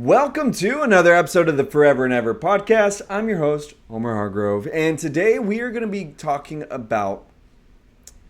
Welcome to another episode of the Forever and Ever podcast. I'm your host, Homer Hargrove, and today we are going to be talking about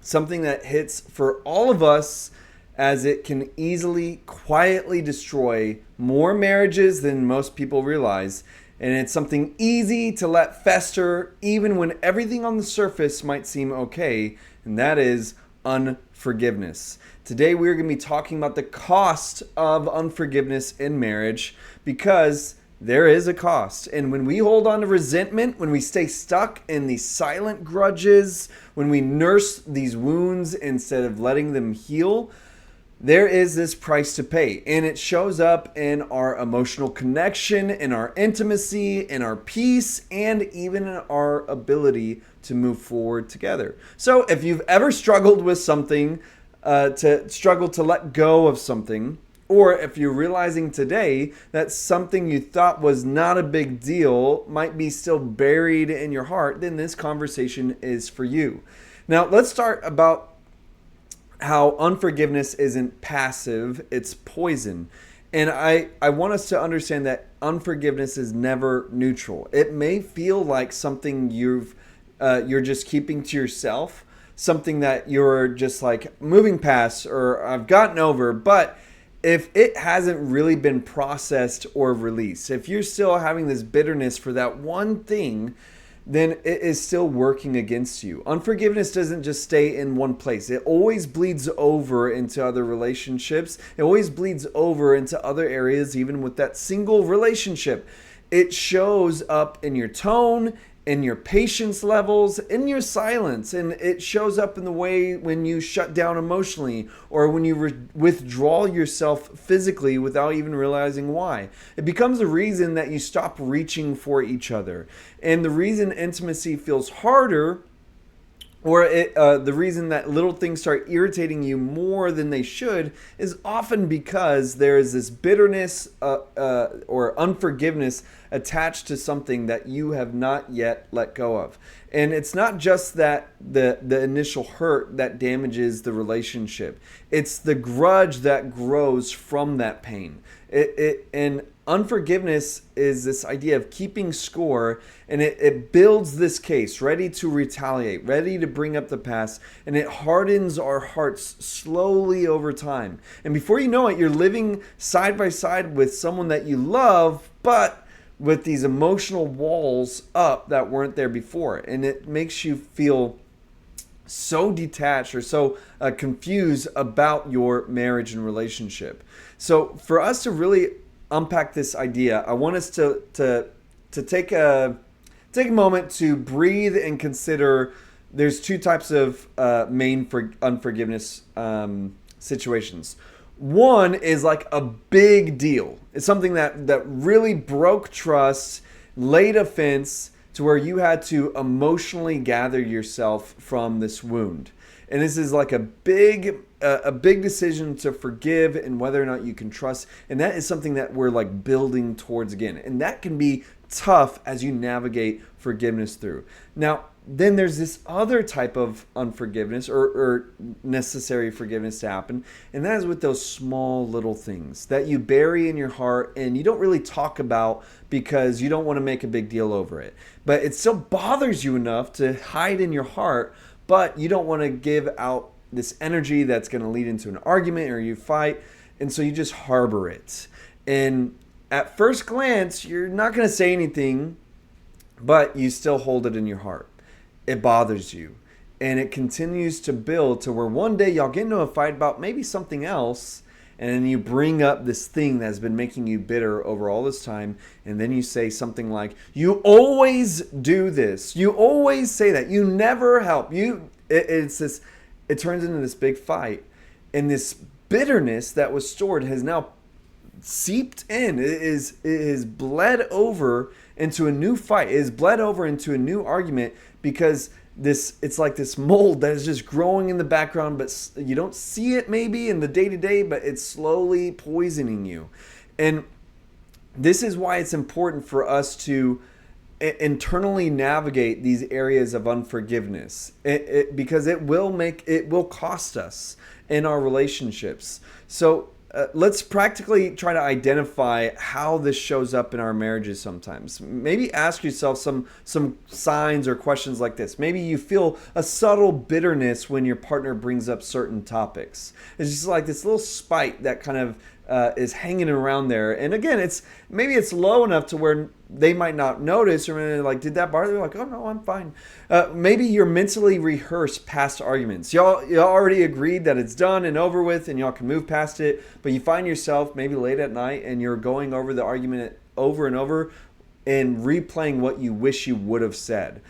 something that hits for all of us as it can easily, quietly destroy more marriages than most people realize. And it's something easy to let fester even when everything on the surface might seem okay, and that is unforgiveness. Today we're going to be talking about the cost of unforgiveness in marriage because there is a cost. And when we hold on to resentment, when we stay stuck in these silent grudges, when we nurse these wounds instead of letting them heal, there is this price to pay. And it shows up in our emotional connection, in our intimacy, in our peace, and even in our ability to move forward together. So if you've ever struggled with something, to let go of something, or if you're realizing today that something you thought was not a big deal might be still buried in your heart, then this conversation is for you. Now, let's start about how unforgiveness isn't passive, it's poison. And I want us to understand that unforgiveness is never neutral. It may feel like something you're just keeping to yourself, something that you're just like moving past or I've gotten over, but if it hasn't really been processed or released, if you're still having this bitterness for that one thing, then it is still working against you. Unforgiveness doesn't just stay in one place. It always bleeds over into other relationships. It always bleeds over into other areas, even with that single relationship. It shows up in your tone, in your patience levels, in your silence, and it shows up in the way when you shut down emotionally or when you withdraw yourself physically without even realizing why. It becomes a reason that you stop reaching for each other. And the reason intimacy feels harder, or the reason that little things start irritating you more than they should, is often because there is this bitterness or unforgiveness attached to something that you have not yet let go of. And it's not just that the initial hurt that damages the relationship. It's the grudge that grows from that pain. And unforgiveness is this idea of keeping score, and it builds this case, ready to retaliate, ready to bring up the past, and it hardens our hearts slowly over time. And before you know it, you're living side by side with someone that you love, but with these emotional walls up that weren't there before. And it makes you feel so detached or so confused about your marriage and relationship. So for us to really unpack this idea, I want us to take a moment to breathe and consider there's two types of main unforgiveness situations. One is like a big deal. It's something that really broke trust, laid offense to where you had to emotionally gather yourself from this wound. And this is like a big decision to forgive and whether or not you can trust. And that is something that we're like building towards again. And that can be tough as you navigate forgiveness through. Now, then there's this other type of unforgiveness or necessary forgiveness to happen. And that is with those small little things that you bury in your heart and you don't really talk about because you don't want to make a big deal over it. But it still bothers you enough to hide in your heart, but you don't want to give out this energy that's going to lead into an argument or you fight. And so you just harbor it. And at first glance, you're not going to say anything, but you still hold it in your heart. It bothers you. And it continues to build to where one day y'all get into a fight about maybe something else. And then you bring up this thing that's been making you bitter over all this time. And then you say something like, you always do this. You always say that. You never help. It turns into this big fight. And this bitterness that was stored has now seeped in. It is bled over into a new fight. It is bled over into a new argument because it's like this mold that is just growing in the background, but you don't see it maybe in the day-to-day, but it's slowly poisoning you. And this is why it's important for us to internally navigate these areas of unforgiveness because it will cost us in our relationships. So let's practically try to identify how this shows up in our marriages sometimes. Maybe ask yourself some signs or questions like this. Maybe you feel a subtle bitterness when your partner brings up certain topics. It's just like this little spite that kind of is hanging around there. And again, maybe it's low enough to where they might not notice, or maybe like, did that bother you? Like, oh no, I'm fine. Maybe you're mentally rehearsed past arguments. Y'all already agreed that it's done and over with, and y'all can move past it. But you find yourself maybe late at night, and you're going over the argument over and over, and replaying what you wish you would have said.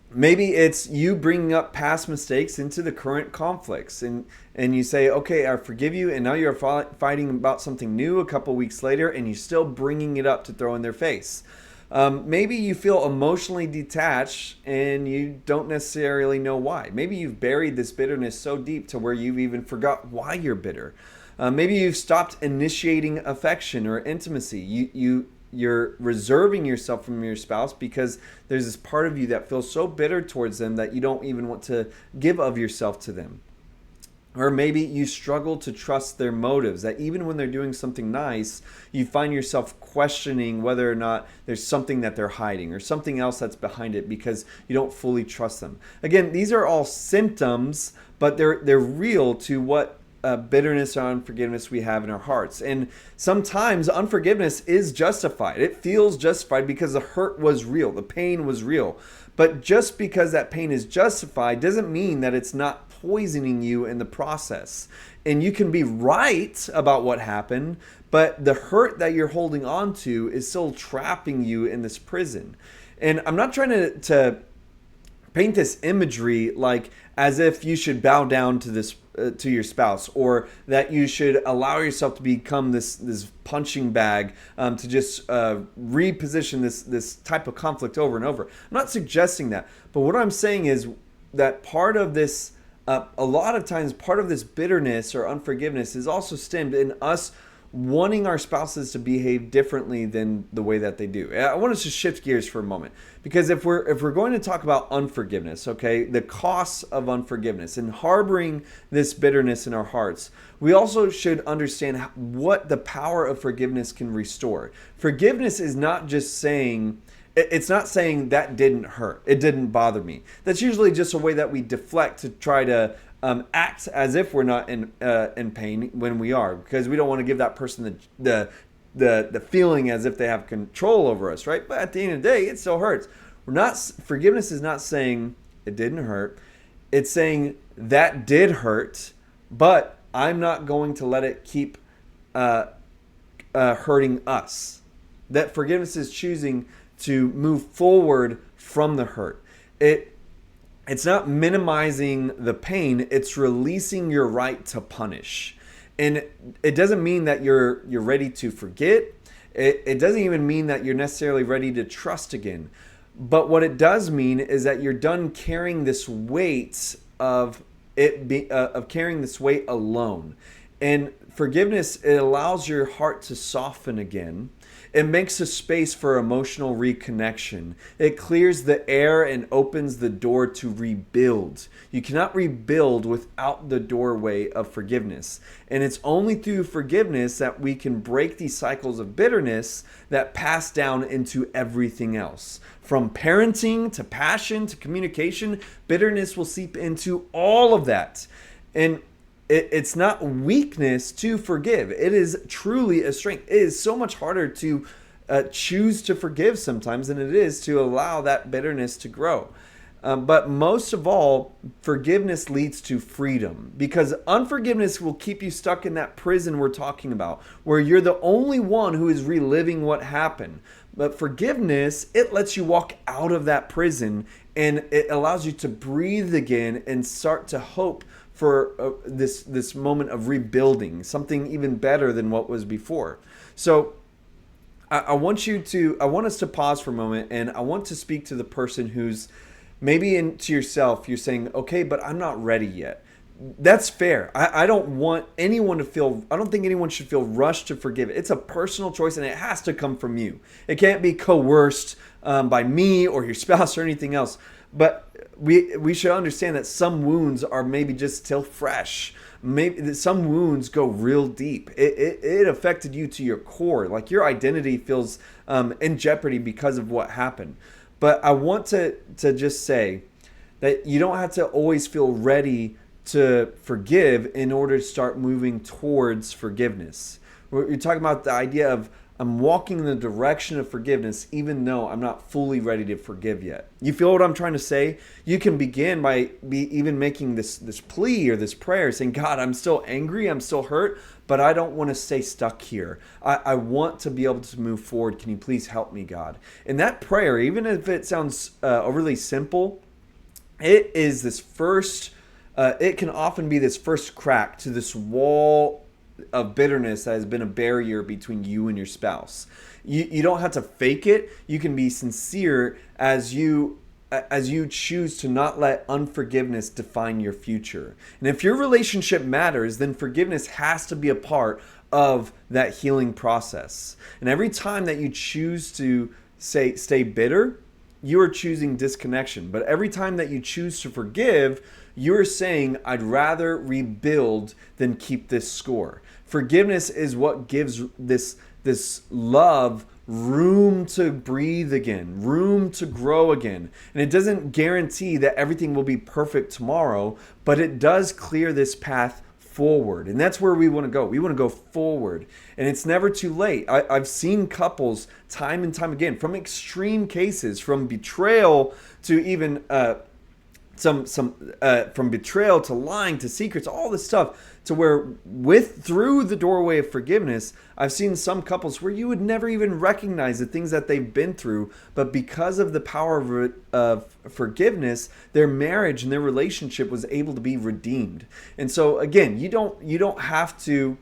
Maybe it's you bringing up past mistakes into the current conflicts, and you say, okay, I forgive you, and now you're fighting about something new a couple weeks later, and you're still bringing it up to throw in their face. Maybe you feel emotionally detached and you don't necessarily know why. Maybe you've buried this bitterness so deep to where you've even forgot why you're bitter. Maybe you've stopped initiating affection or intimacy. You're reserving yourself from your spouse because there's this part of you that feels so bitter towards them that you don't even want to give of yourself to them. Or maybe you struggle to trust their motives, that even when they're doing something nice, you find yourself questioning whether or not there's something that they're hiding or something else that's behind it because you don't fully trust them. Again, these are all symptoms, but they're real to what bitterness or unforgiveness we have in our hearts. And sometimes unforgiveness is justified. It feels justified because the hurt was real, the pain was real. But just because that pain is justified doesn't mean that it's not poisoning you in the process. And you can be right about what happened, but the hurt that you're holding on to is still trapping you in this prison. And I'm not trying to paint this imagery like as if you should bow down to this to your spouse, or that you should allow yourself to become this punching bag to just reposition this type of conflict over and over. I'm not suggesting that, but what I'm saying is that part of this, a lot of times, part of this bitterness or unforgiveness is also stemmed in us wanting our spouses to behave differently than the way that they do. I want us to shift gears for a moment, because if we're going to talk about unforgiveness, okay, the costs of unforgiveness and harboring this bitterness in our hearts, we also should understand what the power of forgiveness can restore. Forgiveness is not just saying, it's not saying that didn't hurt, it didn't bother me. That's usually just a way that we deflect to try to act as if we're not in pain when we are, because we don't want to give that person the feeling as if they have control over us, right? But at the end of the day, it still hurts. Forgiveness is not saying it didn't hurt. It's saying that did hurt, but I'm not going to let it keep hurting us. That forgiveness is choosing to move forward from the hurt. It's not minimizing the pain, it's releasing your right to punish. And it doesn't mean that you're ready to forget. It doesn't even mean that you're necessarily ready to trust again. But what it does mean is that you're done carrying this weight of carrying this weight alone. And forgiveness, it allows your heart to soften again. It makes a space for emotional reconnection. It clears the air and opens the door to rebuild. You cannot rebuild without the doorway of forgiveness. And it's only through forgiveness that we can break these cycles of bitterness that pass down into everything else. From parenting to passion to communication, bitterness will seep into all of that. And it's not weakness to forgive. It is truly a strength. It is so much harder to choose to forgive sometimes than it is to allow that bitterness to grow. But most of all, forgiveness leads to freedom, because unforgiveness will keep you stuck in that prison we're talking about, where you're the only one who is reliving what happened. But forgiveness, it lets you walk out of that prison, and it allows you to breathe again and start to hope for this moment of rebuilding, something even better than what was before. So I want us to pause for a moment, and I want to speak to the person who's maybe to yourself, you're saying, okay, but I'm not ready yet. That's fair. I don't want anyone to feel, I don't think anyone should feel rushed to forgive. It's a personal choice, and it has to come from you. It can't be coerced by me or your spouse or anything else. But we should understand that some wounds are maybe just still fresh. Maybe some wounds go real deep. It affected you to your core. Like your identity feels in jeopardy because of what happened. But I want to just say that you don't have to always feel ready to forgive in order to start moving towards forgiveness. You're talking about the idea of I'm walking in the direction of forgiveness even though I'm not fully ready to forgive yet. You feel what I'm trying to say? You can begin by even making this plea or this prayer saying, God, I'm still angry, I'm still hurt, but I don't want to stay stuck here. I want to be able to move forward. Can you please help me, God? And that prayer, even if it sounds overly simple, it is this first, it can often be this first crack to this wall of bitterness that has been a barrier between you and your spouse. You don't have to fake it. You can be sincere as you choose to not let unforgiveness define your future. And if your relationship matters, then forgiveness has to be a part of that healing process. And every time that you choose to stay bitter, you are choosing disconnection. But every time that you choose to forgive, you're saying, I'd rather rebuild than keep this score. Forgiveness is what gives this love room to breathe again, room to grow again. And it doesn't guarantee that everything will be perfect tomorrow, but it does clear this path forward. And that's where we want to go. We want to go forward. And it's never too late. I've seen couples time and time again, from extreme cases, from betrayal to even from betrayal to lying to secrets, all this stuff, to where through the doorway of forgiveness, I've seen some couples where you would never even recognize the things that they've been through, but because of the power of forgiveness, their marriage and their relationship was able to be redeemed. And so again, you don't have to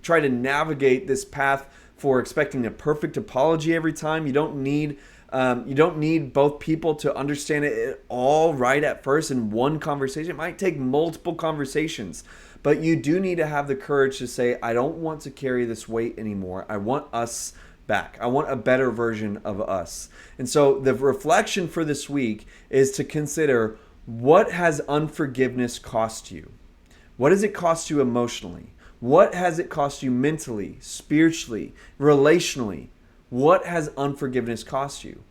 try to navigate this path for expecting a perfect apology every time. You don't need both people to understand it all right at first in one conversation. It might take multiple conversations, but you do need to have the courage to say, I don't want to carry this weight anymore. I want us back. I want a better version of us. And so the reflection for this week is to consider, what has unforgiveness cost you? What does it cost you emotionally? What has it cost you mentally, spiritually, relationally? What has unforgiveness cost you?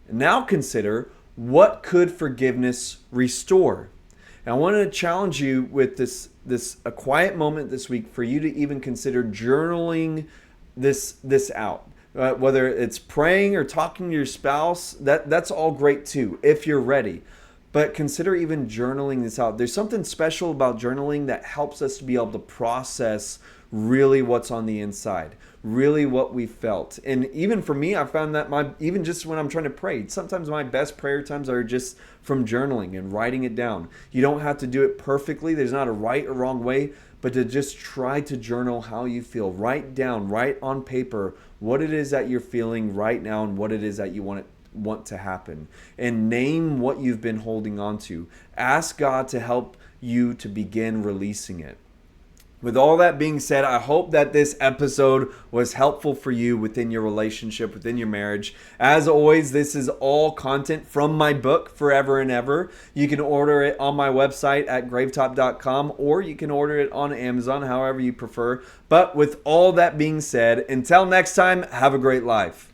And now consider, what could forgiveness restore? And I want to challenge you with a quiet moment this week for you to even consider journaling this out. Whether it's praying or talking to your spouse, that's all great too, if you're ready. But consider even journaling this out. There's something special about journaling that helps us to be able to process really what's on the inside, really what we felt. And even for me, I found that even just when I'm trying to pray, sometimes my best prayer times are just from journaling and writing it down. You don't have to do it perfectly. There's not a right or wrong way, but to just try to journal how you feel. Write down, write on paper what it is that you're feeling right now and what it is that you want to happen. And name what you've been holding on to. Ask God to help you to begin releasing it. With all that being said, I hope that this episode was helpful for you within your relationship, within your marriage. As always, this is all content from my book, Forever and Ever. You can order it on my website at gravetop.com, or you can order it on Amazon, however you prefer. But with all that being said, until next time, have a great life.